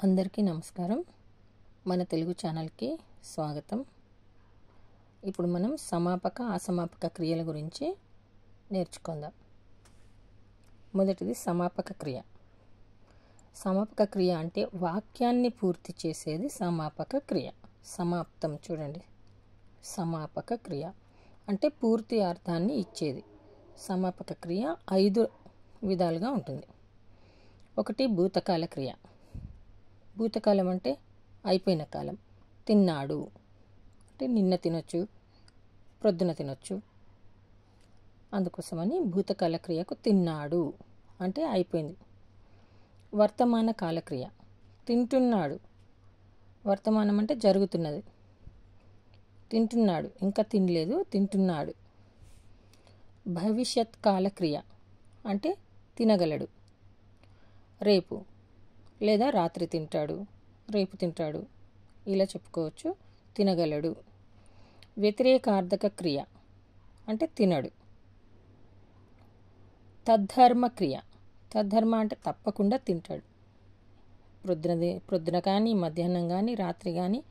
అందరికీ నమస్కారం. మన తెలుగు ఛానల్కి స్వాగతం. ఇప్పుడు మనం సమాపక అసమాపక క్రియల గురించి నేర్చుకుందాం. మొదటిది సమాపక క్రియ. సమాపక క్రియ అంటే వాక్యాన్ని పూర్తి చేసేది సమాపక క్రియ. సమాప్తం చూడండి. సమాపక క్రియ అంటే పూర్తి అర్థాన్ని ఇచ్చేది. సమాపక క్రియ 5 విధాలుగా ఉంటుంది. ఒకటి భూతకాల క్రియ. భూతకాలం అంటే అయిపోయిన కాలం. తిన్నాడు అంటే నిన్న తినొచ్చు, ప్రొద్దున తినొచ్చు. అందుకోసమని భూతకాల క్రియకు తిన్నాడు అంటే అయిపోయింది. వర్తమాన కాలక్రియ. తింటున్నాడు. వర్తమానం అంటే జరుగుతున్నది. తింటున్నాడు, ఇంకా తినలేదు, తింటున్నాడు. భవిష్యత్ కాలక్రియ అంటే తినగలడు. రేపు లేదా రాత్రి తింటాడు, రేపు తింటాడు, ఇలా చెప్పుకోవచ్చు. తినగలడు. వ్యతిరేకార్థక క్రియ అంటే తినడు. తద్ధర్మ క్రియ. తద్ధర్మ అంటే తప్పకుండా తింటాడు. ప్రొద్దున కానీ, మధ్యాహ్నం కానీ, రాత్రి కానీ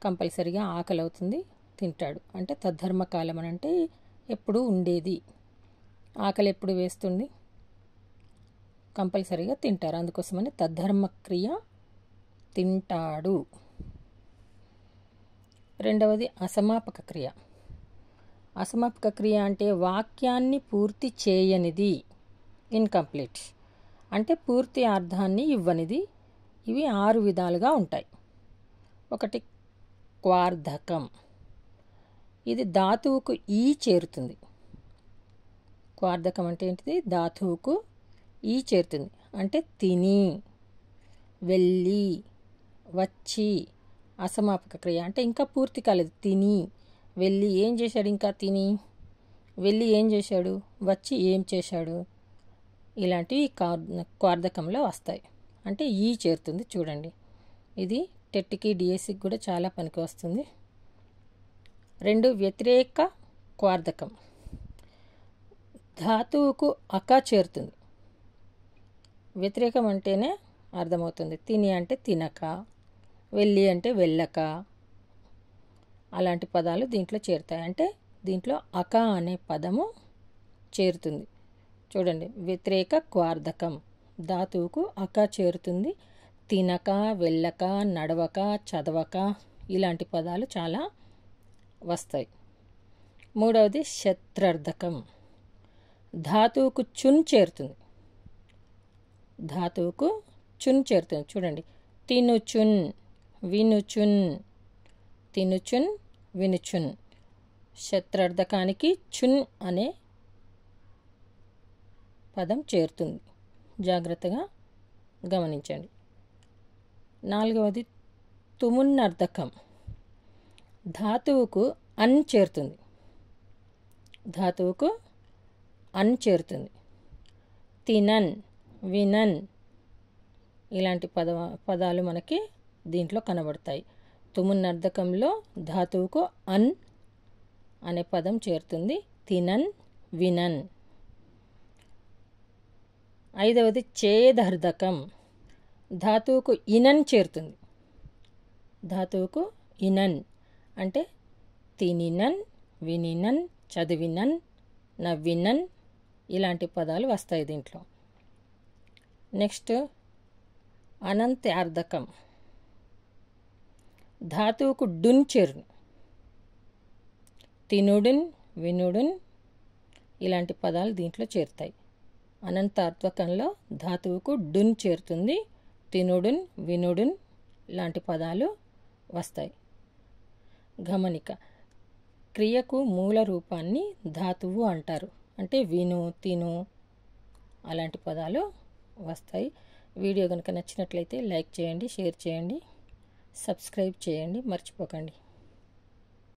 కంపల్సరిగా ఆకలి అవుతుంది, తింటాడు. అంటే తద్ధర్మ కాలం అని అంటే ఎప్పుడు ఉండేది. ఆకలి ఎప్పుడు వేస్తుంది, కంపల్సరీగా తింటారు. అందుకోసమని తద్ధర్మ క్రియ తింటాడు. రెండవది అసమాపక క్రియ. అసమాపక క్రియ అంటే వాక్యాన్ని పూర్తి చేయనిది. ఇన్కంప్లీట్ అంటే పూర్తి అర్థాన్ని ఇవ్వనిది. ఇవి 6 విధాలుగా ఉంటాయి. ఒకటి క్వార్ధకం. ఇది ధాతువుకు ఈ చేరుతుంది. క్వార్ధకం అంటే ఏంటిది? ధాతువుకు ఈ చేరుతుంది. అంటే తిని, వెళ్ళి, వచ్చి. అసమాపక క్రియ అంటే ఇంకా పూర్తి కాలేదు. తిని, వెళ్ళి ఏం చేశాడు? ఇంకా తిని, వెళ్ళి ఏం చేశాడు? వచ్చి ఏం చేశాడు? ఇలాంటివి క్వార్ధకంలో వస్తాయి. అంటే ఈ చేరుతుంది. చూడండి, ఇది టెట్కి, డిఎస్సికి కూడా చాలా పనికి వస్తుంది. 2 వ్యతిరేక క్వార్ధకం. ధాతువుకు అక చేరుతుంది. వ్యతిరేకం అంటేనే అర్థమవుతుంది. తిని అంటే తినక, వెళ్ళి అంటే వెళ్ళక, అలాంటి పదాలు దీంట్లో చేరుతాయి. అంటే దీంట్లో అక అనే పదము చేరుతుంది. చూడండి, వ్యతిరేక క్వార్ధకం. ధాతువుకు అక చేరుతుంది. తినక, వెళ్ళక, నడవక, చదవక ఇలాంటి పదాలు చాలా వస్తాయి. మూడవది శత్రర్థకం. ధాతువుకు చున్ చేరుతుంది. ధాతువుకు చున్ చేరుతుంది. చూడండి, తినుచున్, వినుచున్, తినుచున్, వినుచున్. శత్రార్థకానికి చున్ అనే పదం చేరుతుంది. జాగ్రత్తగా గమనించండి. 4వది తుమున్నర్థకం. ధాతువుకు అన్ చేరుతుంది. ధాతువుకు అన్ చేరుతుంది. తినన్, వినన్ ఇలాంటి పదాలు మనకి దీంట్లో కనబడతాయి. తుమున్నర్థకంలో ధాతువుకు అన్ అనే పదం చేరుతుంది. తినన్, వినన్. 5వది చేదర్థకం. ధాతువుకు ఇనన్ చేరుతుంది. ధాతువుకు ఇనన్ అంటే తినినన్, వినినన్, చదివినన్, నవ్వినన్ ఇలాంటి పదాలు వస్తాయి దీంట్లో. నెక్స్ట్ అనంత్యార్థకం. ధాతువుకు డున్ చేరు. తినుడున్, వినుడున్ ఇలాంటి పదాలు దీంట్లో చేరుతాయి. అనంతార్థకంలో ధాతువుకు డున్ చేరుతుంది. తినుడున్, వినుడున్ ఇలాంటి పదాలు వస్తాయి. గమనిక, క్రియకు మూల రూపాన్ని ధాతువు అంటారు. అంటే విను, తిను అలాంటి పదాలు వస్తాయి. వీడియో కనుక నచ్చినట్లయితే లైక్ చేయండి, షేర్ చేయండి, సబ్స్క్రైబ్ చేయండి, మర్చిపోకండి.